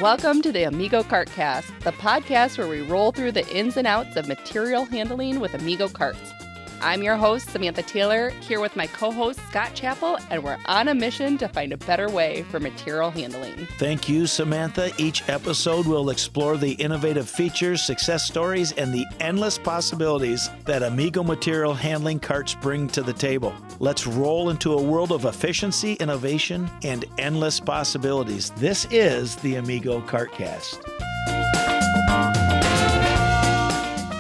welcome to the Amigo CartCast, the podcast where we roll through the ins and outs of material handling with Amigo carts. I'm your host, Samantha Taylor, here with my co-host, Scott Chappell, and we're on a mission to find a better way for material handling. Thank you, Samantha. Each episode will explore the innovative features, success stories, and the endless possibilities that Amigo material handling carts bring to the table. Let's roll into a world of efficiency, innovation, and endless possibilities. This is the Amigo CartCast.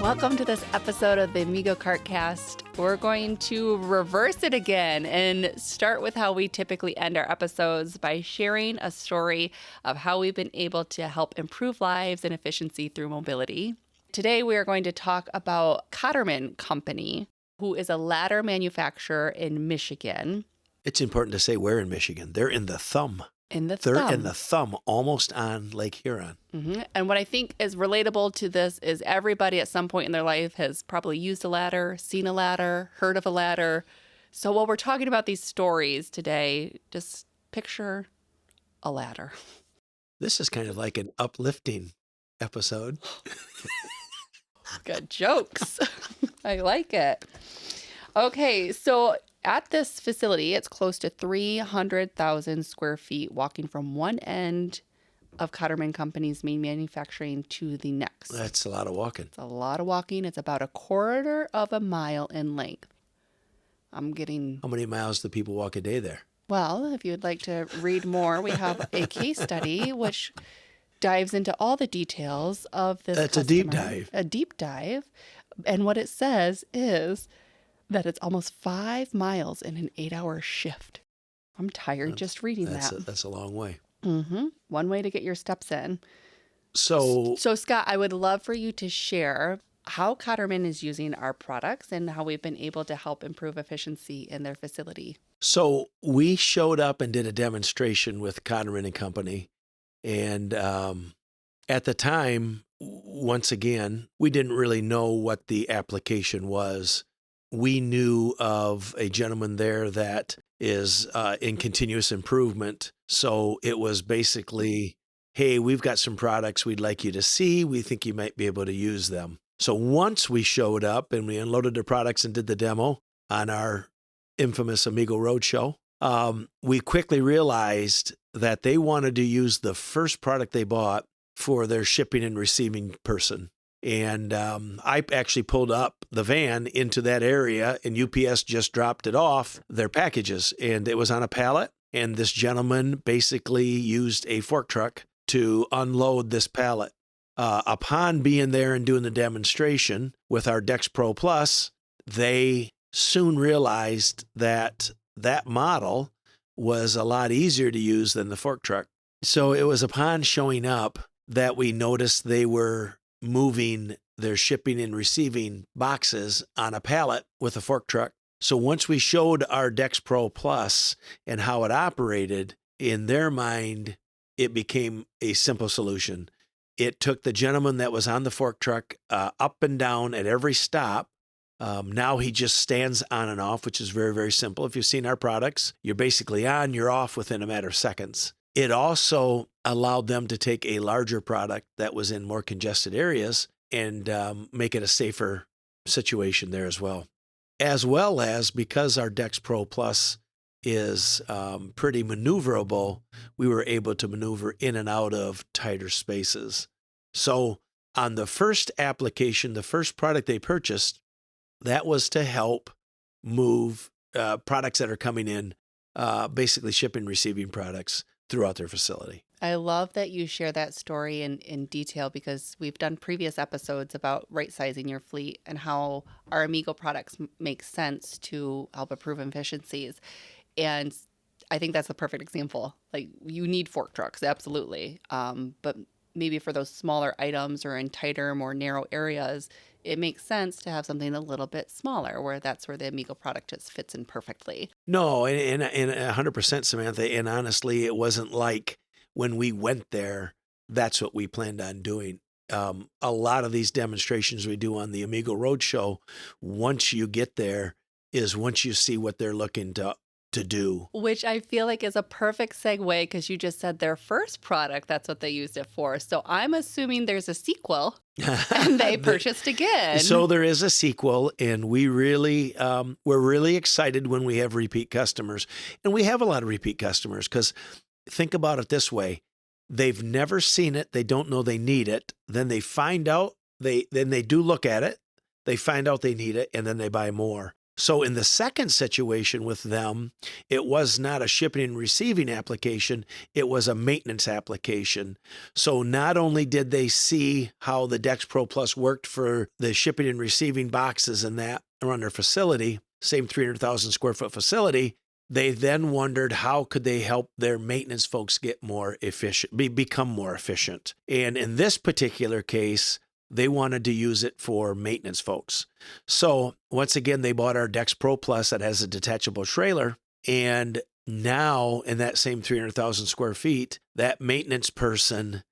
Welcome to this episode of the Amigo CartCast. We're going to reverse it again and start with how we typically end our episodes by sharing a story of how we've been able to help improve lives and efficiency through mobility. Today, we are going to talk about Cotterman Company, who is a ladder manufacturer in Michigan. It's important to say where in Michigan. They're in the thumb. They're in the thumb, almost on Lake Huron. Mm-hmm. And what I think is relatable to this is everybody at some point in their life has probably used a ladder, seen a ladder, heard of a ladder. So while we're talking about these stories today, just picture a ladder. This is kind of like an uplifting episode. Good jokes. I like it. Okay, so at this facility, it's close to 300,000 square feet, walking from one end of Cotterman Company's main manufacturing to the next. That's a lot of walking. It's a lot of walking. It's about a quarter of a mile in length. How many miles do people walk a day there? Well, if you'd like to read more, we have a case study which dives into all the details of this. That's a deep dive. A deep dive. And what it says is that it's almost 5 miles in an 8-hour shift. I'm tired just reading that. That's a long way. Mm-hmm. One way to get your steps in. So, Scott, I would love for you to share how Cotterman is using our products and how we've been able to help improve efficiency in their facility. So we showed up and did a demonstration with Cotterman Company. And at the time, once again, we didn't really know what the application was. We knew of a gentleman there that is in continuous improvement. So it was basically, hey, we've got some products we'd like you to see. We think you might be able to use them. So once we showed up and we unloaded the products and did the demo on our infamous Amigo Roadshow, we quickly realized that they wanted to use the first product they bought for their shipping and receiving person. And I actually pulled up the van into that area, and UPS just dropped it off, their packages, and it was on a pallet. And this gentleman basically used a fork truck to unload this pallet. Upon being there and doing the demonstration with our Dex Pro Plus, they soon realized that that model was a lot easier to use than the fork truck. So it was upon showing up that we noticed they were moving their shipping and receiving boxes on a pallet with a fork truck. So once we showed our Dex Pro Plus and how it operated, in their mind, it became a simple solution. It took the gentleman that was on the fork truck up and down at every stop. Now he just stands on and off, which is very, very simple. If you've seen our products, you're basically on, you're off within a matter of seconds. It also allowed them to take a larger product that was in more congested areas and make it a safer situation there as well. As well as because our Dex Pro Plus is pretty maneuverable, we were able to maneuver in and out of tighter spaces. So on the first application, the first product they purchased, that was to help move products that are coming in, basically shipping and receiving products throughout their facility. I love that you share that story in detail because we've done previous episodes about right-sizing your fleet and how our Amigo products make sense to help improve efficiencies. And I think that's the perfect example. Like, you need fork trucks, absolutely. But maybe for those smaller items or in tighter, more narrow areas, it makes sense to have something a little bit smaller where that's where the Amigo product just fits in perfectly. No, and 100%, Samantha. And honestly, it wasn't like when we went there, that's what we planned on doing. A lot of these demonstrations we do on the Amigo Roadshow, once you get there, is once you see what they're looking to to do. Which I feel like is a perfect segue because you just said their first product, that's what they used it for. So I'm assuming there's a sequel and they purchased again. So there is a sequel, and we're really excited when we have repeat customers. And we have a lot of repeat customers because think about it this way. They've never seen it. They don't know they need it. Then they find out, then they do look at it. They find out they need it, and then they buy more. So in the second situation with them, it was not a shipping and receiving application, it was a maintenance application. So not only did they see how the Dex Pro Plus worked for the shipping and receiving boxes and that around their facility, same 300,000 square foot facility, they then wondered how could they help their maintenance folks get more efficient, become more efficient. And in this particular case, they wanted to use it for maintenance folks. So once again, they bought our Dex Pro Plus that has a detachable trailer. And now in that same 300,000 square feet, that maintenance person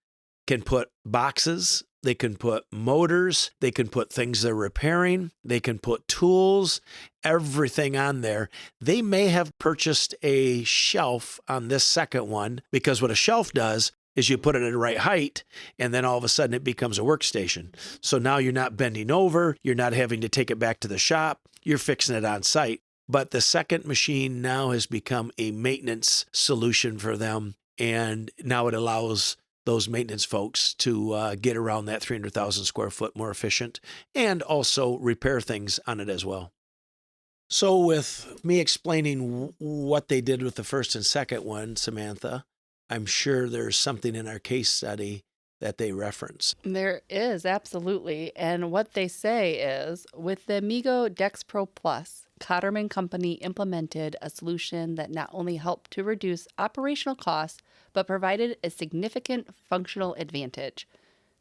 can put boxes, they can put motors, they can put things they're repairing, they can put tools, everything on there. They may have purchased a shelf on this second one because what a shelf does is you put it at the right height, and then all of a sudden it becomes a workstation. So now you're not bending over, you're not having to take it back to the shop, you're fixing it on site. But the second machine now has become a maintenance solution for them, and now it allows those maintenance folks to get around that 300,000 square foot more efficient and also repair things on it as well. So with me explaining what they did with the first and second one, Samantha, I'm sure there's something in our case study that they reference. There is, absolutely. And what they say is, with the Amigo Dex Pro Plus, Cotterman Company implemented a solution that not only helped to reduce operational costs, but provided a significant functional advantage.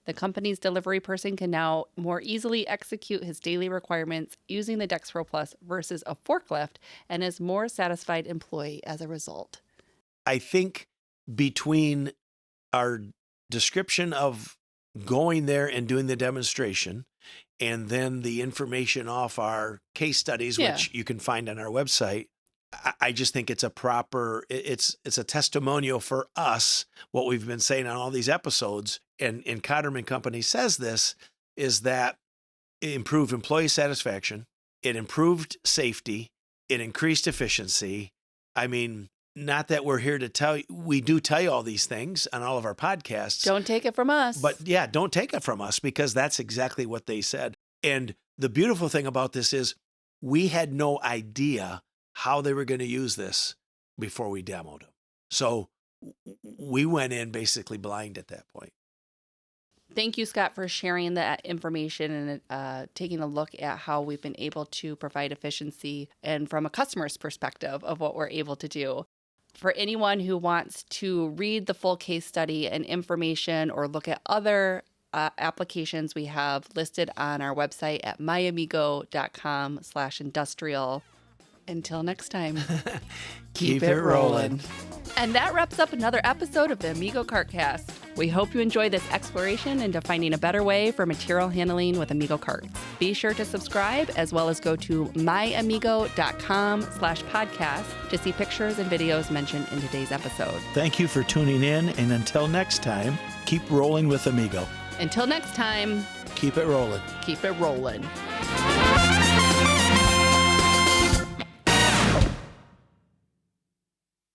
The company's delivery person can now more easily execute his daily requirements using the Dex Pro Plus versus a forklift, and is more satisfied employee as a result. I think between our description of going there and doing the demonstration and then the information off our case studies, which you can find on our website, I just think it's a testimonial for us, what we've been saying on all these episodes, and Cotterman Company says this, is that it improved employee satisfaction, it improved safety, it increased efficiency. I mean, not that we're here to tell you, we do tell you all these things on all of our podcasts. Don't take it from us. But yeah, don't take it from us because that's exactly what they said. And the beautiful thing about this is we had no idea how they were going to use this before we demoed them. So we went in basically blind at that point. Thank you, Scott, for sharing that information and taking a look at how we've been able to provide efficiency and from a customer's perspective of what we're able to do. For anyone who wants to read the full case study and information or look at other applications we have listed on our website at myamigo.com/industrial. Until next time, keep it rolling. And that wraps up another episode of the Amigo CartCast. We hope you enjoy this exploration into finding a better way for material handling with Amigo carts. Be sure to subscribe as well as go to myamigo.com/podcast to see pictures and videos mentioned in today's episode. Thank you for tuning in, and until next time, keep rolling with Amigo. Until next time, Keep it rolling. keep it rolling.